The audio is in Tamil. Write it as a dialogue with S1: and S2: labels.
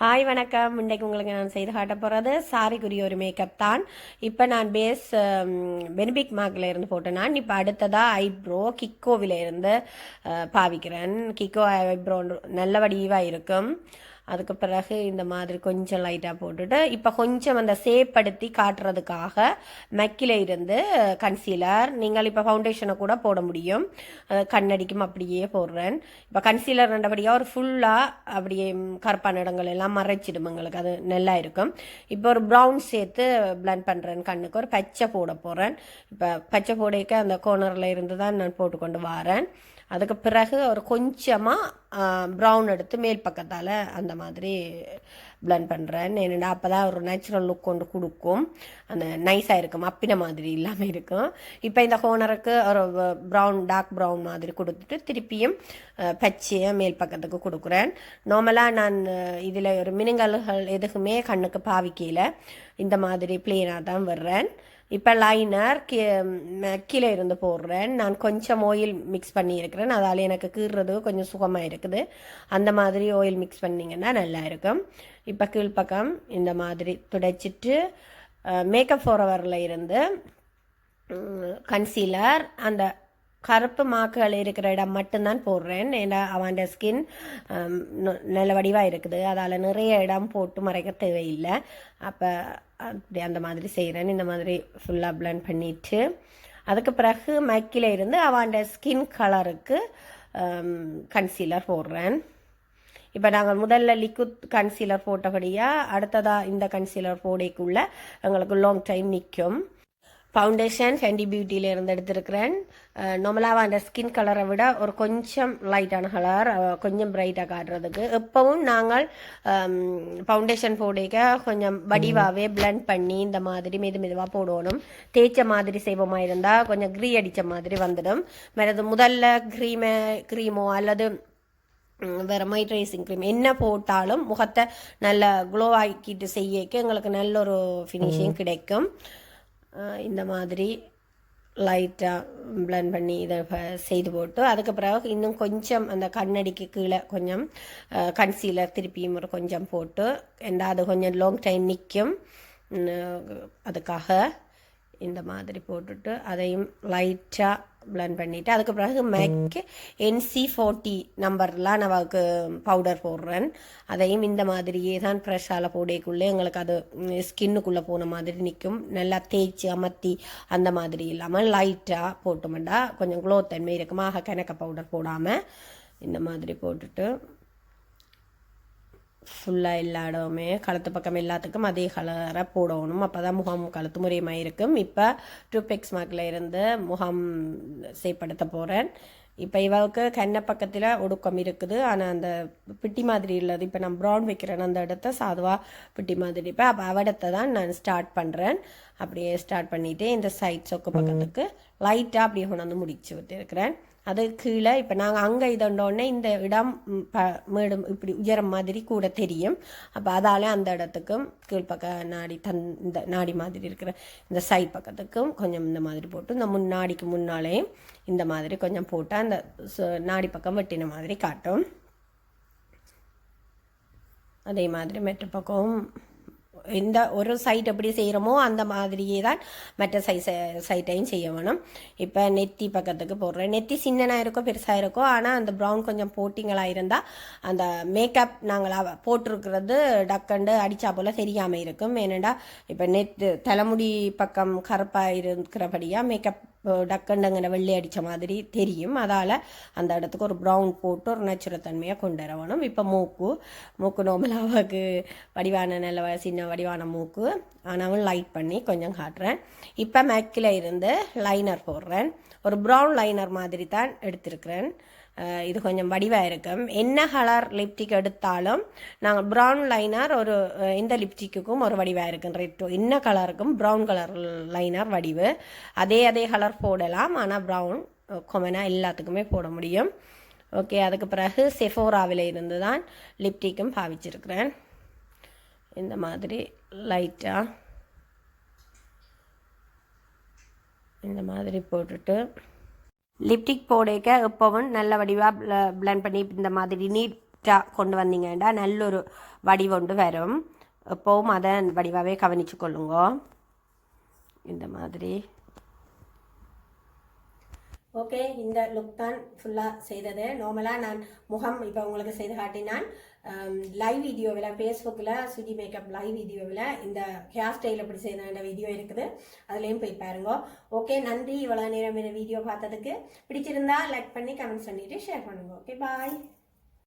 S1: ஹாய் வணக்கம். இன்றைக்கு உங்களுக்கு நான் செய்து காட்ட போகிறது சாரிக்குரிய ஒரு மேக்கப் தான். இப்போ நான் பேஸ் பெனிபிக் மார்க்கில் இருந்து போட்டேன். நான் இப்போ அடுத்ததாக ஐப்ரோ கிக்கோவில் இருந்து பாவிக்கிறேன். கிக்கோ ஐப்ரோ நல்ல வடிவாக இருக்கும். அதுக்கு பிறகு இந்த மாதிரி கொஞ்சம் லைட்டாக போட்டுட்டு இப்போ கொஞ்சம் அந்த சேப்படுத்தி காட்டுறதுக்காக மெக்கில் இருந்து கன்சீலர், நீங்கள் இப்போ ஃபவுண்டேஷனை கூட போட முடியும், கண்ணடிக்கும் அப்படியே போடுறேன். இப்போ கன்சீலர் ரெண்டபடியாக ஒரு ஃபுல்லாக அப்படியே கருப்பான இடங்கள் எல்லாம் மறைச்சிடும், எங்களுக்கு அது நல்லா இருக்கும். இப்போ ஒரு ப்ரௌன் சேர்த்து பிளண்ட் பண்ணுறேன். கண்ணுக்கு ஒரு பச்சை போட போகிறேன். இப்போ பச்சை போடைக்க அந்த கோர்னரில் இருந்து தான் நான் போட்டுக்கொண்டு வரேன். அதுக்கு பிறகு ஒரு கொஞ்சமாக ப்ரௌன் எடுத்து மேல் பக்கத்தால் அந்த மாதிரி பிளண்ட் பண்ணுறேன். என்னென்னா அப்போ தான் ஒரு நேச்சுரல் லுக் கொண்டு கொடுக்கும், அந்த நைஸாக இருக்கும், அப்பின மாதிரி இல்லாமல் இருக்கும். இப்போ இந்த கோனருக்கு ஒரு ப்ரௌன் டார்க் ப்ரௌன் மாதிரி கொடுத்துட்டு திருப்பியும் பச்சையை மேல் பக்கத்துக்கு கொடுக்குறேன். நார்மலாக நான் இதில் ஒரு மினுங்கல்கள் எதுக்குமே கண்ணுக்கு பாவிக்கையில் இந்த மாதிரி பிளெயினாக தான் வர்றேன். இப்போ லைனர் கீழே இருந்து போடுறேன். நான் கொஞ்சம் ஆயில் மிக்ஸ் பண்ணியிருக்கிறேன், அதால் எனக்கு கீறுறது கொஞ்சம் சுகமாக இருக்குது. அந்த மாதிரி ஆயில் மிக்ஸ் பண்ணிங்கன்னா நல்லா இருக்கும். இப்போ கீழ்ப்பக்கம் இந்த மாதிரி துடைச்சிட்டு மேக்கப் ஃபோரவரில் இருந்து கன்சீலர் அந்த கருப்பு மாக்குகள் இருக்கிற இடம் மட்டும்தான் போடுறேன். ஏன்னா அவன் ஸ்கின் நல்ல வடிவாக இருக்குது, அதால் நிறைய இடம் போட்டு மறைக்க தேவையில்லை. அப்போ அப்படி அந்த மாதிரி செய்கிறேன். இந்த மாதிரி ஃபுல்லாக பிளண்ட் பண்ணிவிட்டு அதுக்கு பிறகு மைக்கில் இருந்து அவன் ஸ்கின் கலருக்கு கன்சீலர் போடுறேன். இப்போ நாங்கள் முதல்ல லிக்விட் கன்சீலர் போட்டபடியாக அடுத்ததாக இந்த கன்சீலர் போடைக்குள்ளே எங்களுக்கு லாங் டைம் நிற்கும். ஃபவுண்டேஷன் ஃபெண்டி பியூட்டியில் இருந்து எடுத்துருக்கிறேன். நார்மலாக அந்த ஸ்கின் கலரை விட ஒரு கொஞ்சம் லைட்டான கலர், கொஞ்சம் பிரைட்டாக காட்டுறதுக்கு. எப்பவும் நாங்கள் ஃபவுண்டேஷன் போடைக்க கொஞ்சம் வடிவாகவே பிளண்ட் பண்ணி இந்த மாதிரி மெதுவாக போடணும். தேய்ச்ச மாதிரி செய்வோமா இருந்தால் கொஞ்சம் க்ரீ அடித்த மாதிரி வந்துடும். வேறு முதல்ல க்ரீமோ அல்லது வேறு மாய்ஸ்சரைசிங் க்ரீம் என்ன போட்டாலும் முகத்தை நல்ல க்ளோ ஆக்கிட்டு செய்யக்கு எங்களுக்கு நல்ல ஒரு ஃபினிஷிங் கிடைக்கும். இந்த மாதிரி லைட்டாக பிளண்ட் பண்ணி இதை செய்து போட்டு அதுக்கு பிறகு இன்னும் கொஞ்சம் அந்த கண்ணடிக்கு கீழே கொஞ்சம் கன்சீலர் திருப்பியும் ஒரு கொஞ்சம் போட்டு அது கொஞ்சம் லாங் டைம் நிற்கும். அதுக்காக இந்த மாதிரி போட்டுட்டு அதையும் லைட்டாக பிளண்ட் பண்ணிவிட்டு அதுக்கு பிறகு மேக்கு NC40 நம்பர்லாம் நான் பவுடர் போடுறேன். அதையும் இந்த மாதிரியே தான் ஃப்ரெஷ்ஷால் போடக்குள்ளே எங்களுக்கு அது ஸ்கின்னுக்குள்ளே போன மாதிரி நிற்கும். நல்லா தேய்ச்சி அமர்த்தி அந்த மாதிரி இல்லாமல் லைட்டாக போட்டோம்டா கொஞ்சம் க்ளோ தன்மை இருக்கும். ஆக கணக்க பவுடர் போடாமல் இந்த மாதிரி போட்டுட்டு ஃபுல்லாக எல்லா இடமே கழுத்து பக்கம் எல்லாத்துக்கும் அதே கலரை போடணும். அப்போ தான் முகம் கழுத்து முறையமாக இருக்கும். இப்போ டூபெக்ஸ் மார்க்கில் இருந்து முகம் செய்ப்படுத்த போகிறேன். இப்போ இவளுக்கு கண்ணை பக்கத்தில் ஒடுக்கம் இருக்குது, ஆனால் அந்த பிட்டி மாதிரி உள்ளது இப்போ நான் ப்ரௌன் வைக்கிறேன் அந்த இடத்த சாதுவாக பிட்டி மாதிரி. இப்போ அப்போ அவடத்தை தான் நான் ஸ்டார்ட் பண்ணுறேன். அப்படியே ஸ்டார்ட் பண்ணிவிட்டு இந்த சைட் சொக்கு பக்கத்துக்கு லைட்டாக அப்படியே கொண்டாந்து முடிச்சு விட்டுருக்கிறேன். அது கீழே இப்போ நாங்கள் அங்கே இதோடனே இந்த இடம் மேடும் இப்படி உயரம் மாதிரி கூட தெரியும். அப்போ அதாலே அந்த இடத்துக்கும் கீழ்ப்பக்க நாடி இந்த நாடி மாதிரி இருக்கிற இந்த சைட் பக்கத்துக்கும் கொஞ்சம் இந்த மாதிரி போட்டு இந்த முன்னாடிக்கு முன்னாலேயும் இந்த மாதிரி கொஞ்சம் போட்டால் அந்த நாடி பக்கம் வெட்டின மாதிரி காட்டும். அதே மாதிரி மெட்ட பக்கம் இந்த ஒரு சைட் எப்படி செய்கிறோமோ அந்த மாதிரியே தான் மற்ற சைட்டையும் செய்ய வேணும். இப்போ நெத்தி பக்கத்துக்கு போடுறேன். நெத்தி சின்னனாக இருக்கோ பெருசாக இருக்கோ, ஆனால் அந்த ப்ரௌன் கொஞ்சம் போட்டிங்களாக இருந்தால் அந்த மேக்கப் நாங்கள் போட்டிருக்கிறது டக்கண்டு அடித்தா போல் தெரியாமல் இருக்கும். ஏனெண்டா இப்போ தலைமுடி பக்கம் கருப்பாக இருக்கிறபடியாக மேக்கப் டக்கண்டுங்கிற வெள்ளை அடித்த மாதிரி தெரியும். அதால் அந்த இடத்துக்கு ஒரு ப்ரௌன் போட்டு ஒரு நேச்சுரல் தன்மையாக கொண்டு வரணும். இப்போ மூக்கு நார்மலாவுக்கு வடிவான நல்ல சின்ன வடிவான மூக்கு, ஆனாலும் லைட் பண்ணி கொஞ்சம் காட்டுறேன். இப்போ மேக்கில் இருந்து லைனர் போடுறேன். ஒரு ப்ரௌன் லைனர் மாதிரி தான் எடுத்திருக்கிறேன். இது கொஞ்சம் வடிவாக இருக்கும். என்ன கலர் லிப்டிக் எடுத்தாலும் நாங்கள் ப்ரௌன் லைனர் ஒரு இந்த லிப்டிக்குக்கும் ஒரு வடிவாக இருக்கும். ரெட்டோ என்ன கலருக்கும் ப்ரௌன் கலர் லைனர் வடிவு அதே கலர் போடலாம், ஆனால் ப்ரௌன் கொமனாக எல்லாத்துக்குமே போட முடியும். ஓகே, அதுக்கு பிறகு செஃபோராவில் இருந்து தான் லிப்டிக்கும் பாவிச்சிருக்கிறேன். இந்த மாதிரி லைட்டாக இந்த மாதிரி போட்டுட்டு லிப்டிக் போடைக்க எப்பவும் நல்ல வடிவாக பிளண்ட் பண்ணி இந்த மாதிரி நீட் கரெக்டாக கொண்டு வந்தீங்கன்னா நல்ல ஒரு வடிவொண்டு வரும். எப்போவும் அதை வடிவாகவே கவனிச்சு கொள்ளுங்க. இந்த மாதிரி ஓகே. இந்த லுக் தான் ஃபுல்லாக செய்தது. நார்மலாக நான் முகம் இப்போ உங்களுக்கு செய்து காட்டினான். லைவ் வீடியோவில் ஃபேஸ்புக்கில் சுஜி மேக்கப் லைவ் வீடியோவில் இந்த ஹேர் ஸ்டைல் எப்படி செய்த வீடியோ இருக்குது, அதுலேயும் போய் பாருங்க. ஓகே, நன்றி இவ்வளோ நேரம் இந்த வீடியோ பார்த்ததுக்கு. பிடிச்சிருந்தா லைக் பண்ணி கமெண்ட்ஸ் பண்ணிவிட்டு ஷேர் பண்ணுங்க. ஓகே, பாய்.